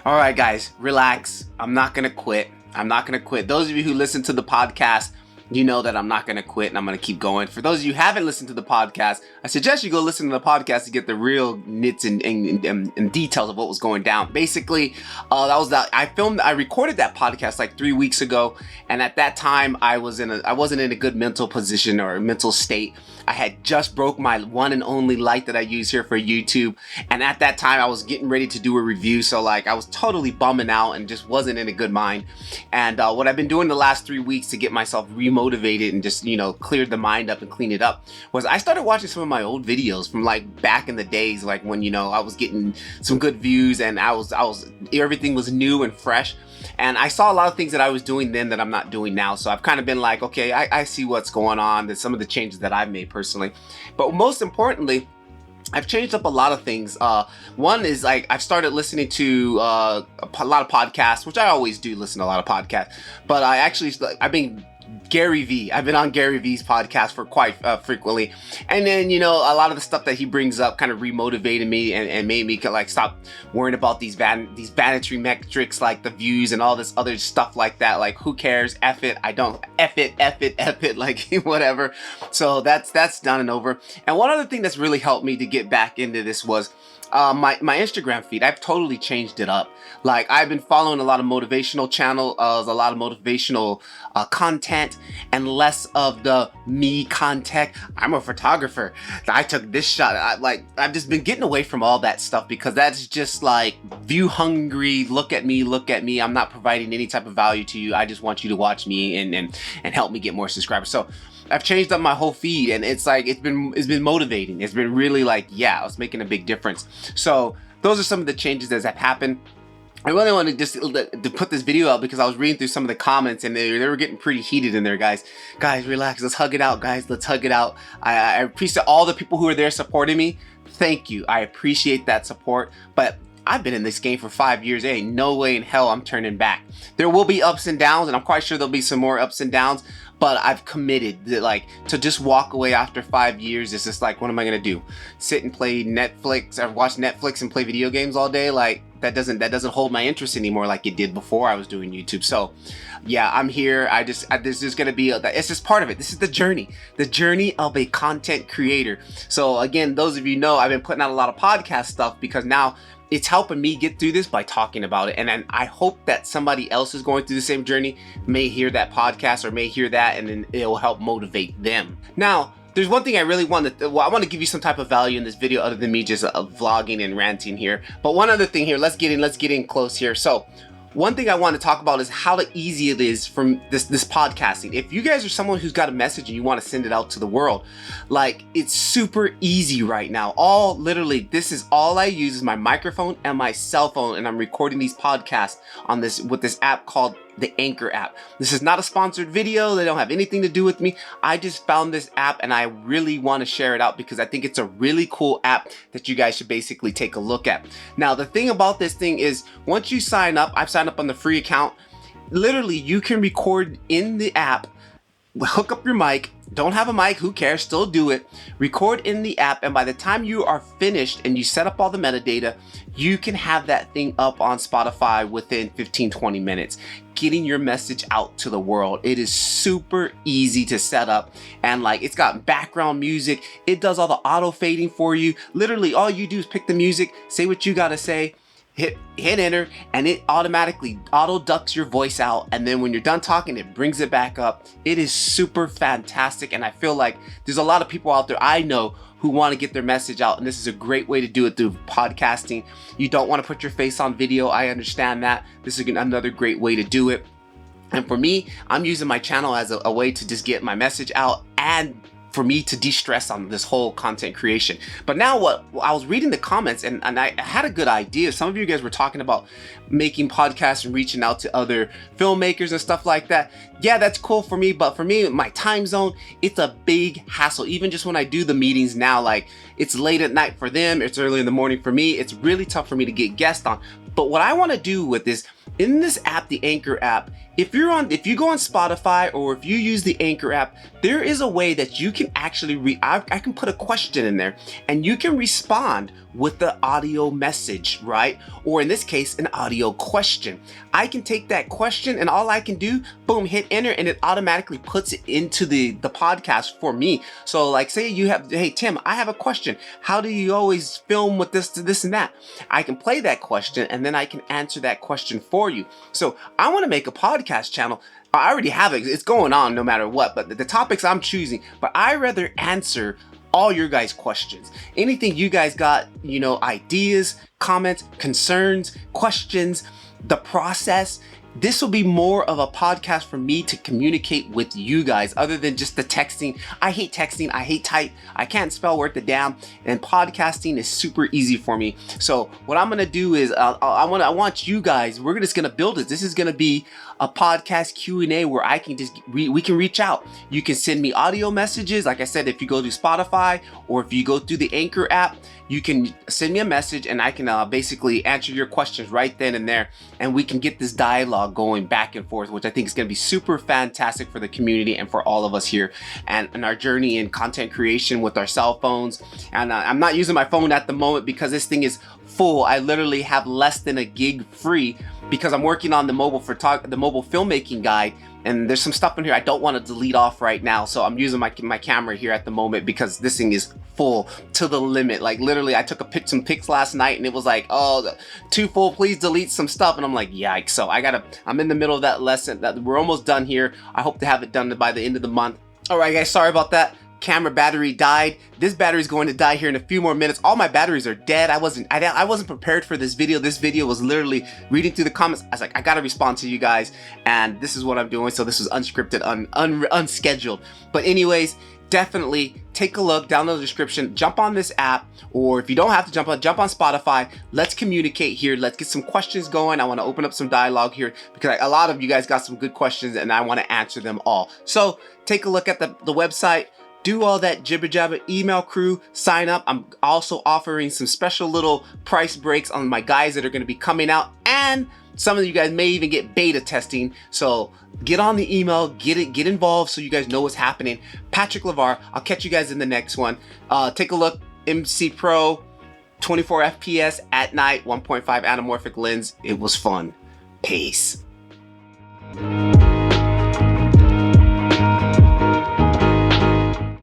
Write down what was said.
All right, guys, relax. I'm not going to quit. I'm not going to quit. Those of you who listen to the podcast, you know that I'm not going to quit and I'm going to keep going. For those of you who haven't listened to the podcast, I suggest you go listen to the podcast to get the real nits and details of what was going down. Basically, I recorded that podcast like 3 weeks ago. And at that time, I wasn't in a good mental position or mental state. I had just broke my one and only light that I use here for YouTube. And at that time, I was getting ready to do a review. So like I was totally bumming out and just wasn't in a good mind. And what I've been doing the last 3 weeks to get myself remotivated and just, cleared the mind up and clean it up was I started watching some of my old videos from like back in the days, like when, I was getting some good views and everything was new and fresh. And I saw a lot of things that I was doing then that I'm not doing now. So I've kind of been like, okay, I see what's going on. There's some of the changes that I've made personally. But most importantly, I've changed up a lot of things. One is like I've started listening to a lot of podcasts, which I always do listen to a lot of podcasts. But I've been Gary V. I've been on Gary V's podcast for quite frequently. And then, a lot of the stuff that he brings up kind of remotivated me and made me like stop worrying about these vanity metrics like the views and all this other stuff like that. Like, who cares? F it. I don't F it, like whatever. So that's done and over. And one other thing that's really helped me to get back into this was my Instagram feed. I've totally changed it up. Like I've been following a lot of motivational channels, a lot of motivational content, and less of the me content. I'm a photographer. I took this shot. I've just been getting away from all that stuff because that's just like view hungry. Look at me. I'm not providing any type of value to you. I just want you to watch me and help me get more subscribers. So I've changed up my whole feed, and it's been motivating. It's been really like, yeah, it's making a big difference. So those are some of the changes that have happened. I really wanted to put this video out because I was reading through some of the comments and they were getting pretty heated in there, guys. Guys, relax. Let's hug it out, guys. Let's hug it out. I appreciate all the people who are there supporting me. Thank you. I appreciate that support. But I've been in this game for 5 years. There ain't no way in hell I'm turning back. There will be ups and downs, and I'm quite sure there'll be some more ups and downs. But I've committed to just walk away after 5 years. It's just like, what am I gonna do? Sit and play Netflix or watch Netflix and play video games all day? Like that doesn't hold my interest anymore like it did before I was doing YouTube. So yeah, I'm here. There's just gonna be it's just part of it. This is the journey of a content creator. So again, those of you know I've been putting out a lot of podcast stuff because now it's helping me get through this by talking about it. And then I hope that somebody else is going through the same journey may hear that podcast or may hear that, and then it'll help motivate them. Now, there's one thing I really want to, I want to give you some type of value in this video other than me just vlogging and ranting here. But one other thing here, let's get in close here. So one thing I want to talk about is how easy it is from this podcasting. If you guys are someone who's got a message and you want to send it out to the world, like it's super easy right now. This is all I use is my microphone and my cell phone, and I'm recording these podcasts on with this app called the Anchor app. This is not a sponsored video. They don't have anything to do with me. I just found this app and I really want to share it out because I think it's a really cool app that you guys should basically take a look at. Now, the thing about this thing is once you sign up, I've signed up on the free account. Literally, you can record in the app, hook up your mic. Don't have a mic, who cares? Still do it. Record in the app, and by the time you are finished and you set up all the metadata, you can have that thing up on Spotify within 15-20 minutes, getting your message out to the world. It is super easy to set up, and like it's got background music. It does all the auto fading for you. Literally, all you do is pick the music, say what you gotta say, hit enter, and it automatically auto ducks your voice out, and then when you're done talking, it brings it back up. It is super fantastic, and I feel like there's a lot of people out there I know who want to get their message out, and this is a great way to do it through podcasting. You don't want to put your face on video, I understand that. This is another great way to do it. And for me, I'm using my channel as a way to just get my message out and for me to de-stress on this whole content creation. But now I was reading the comments and I had a good idea. Some of you guys were talking about making podcasts and reaching out to other filmmakers and stuff like that. Yeah, that's cool for me, but for me, my time zone, it's a big hassle. Even just when I do the meetings now, like it's late at night for them, it's early in the morning for me. It's really tough for me to get guests on. But what I want to do with this, in this app, the Anchor app, if you go on Spotify or if you use the Anchor app, there is a way that you can actually I can put a question in there and you can respond with the audio message, right? Or in this case, an audio question. I can take that question and all I can do, boom, hit enter, and it automatically puts it into the podcast for me. So like say you have, hey Tim, I have a question. How do you always film with this and that? I can play that question and then I can answer that question for you. So I want to make a podcast channel. I already have it. It's going on no matter what, but the topics I'm choosing, but I rather answer all your guys' questions. Anything you guys got, ideas, comments, concerns, questions, the process. This will be more of a podcast for me to communicate with you guys other than just the texting. I hate texting. I hate type. I can't spell worth a damn. And podcasting is super easy for me. So what I'm going to do is I want you guys, we're just going to build it. This is going to be a podcast Q&A where I can we can reach out. You can send me audio messages. Like I said, if you go to Spotify or if you go through the Anchor app, you can send me a message and I can basically answer your questions right then and there. And we can get this dialogue going back and forth, which I think is going to be super fantastic for the community and for all of us here and our journey in content creation with our cell phones. And I'm not using my phone at the moment because this thing is full. I literally have less than a gig free because I'm working on the mobile filmmaking guide. And there's some stuff in here I don't want to delete off right now. So I'm using my camera here at the moment because this thing is full to the limit. Like literally I took some pics last night and it was like, oh, too full, please delete some stuff. And I'm like, yikes. So I'm in the middle of that lesson. We're almost done here. I hope to have it done by the end of the month. All right, guys, sorry about that. Camera battery died. This battery is going to die here in a few more minutes. All my batteries are dead. I wasn't prepared for this video. This video was literally reading through the comments. I was like, I gotta respond to you guys, and this is what I'm doing. So this was unscripted, unscheduled. But anyways, definitely take a look down in the description. Jump on this app, or if you don't have to jump on Spotify. Let's communicate here. Let's get some questions going. I want to open up some dialogue here because a lot of you guys got some good questions, and I want to answer them all. So take a look at the website. Do all that jibber jabber, email crew, sign up. I'm also offering some special little price breaks on my guys that are going to be coming out, and some of you guys may even get beta testing. So get on the email, get involved so you guys know what's happening. Patrick Levar, I'll catch you guys in the next one. Take a look, MC Pro, 24 FPS at night, 1.5 anamorphic lens. It was fun. Peace.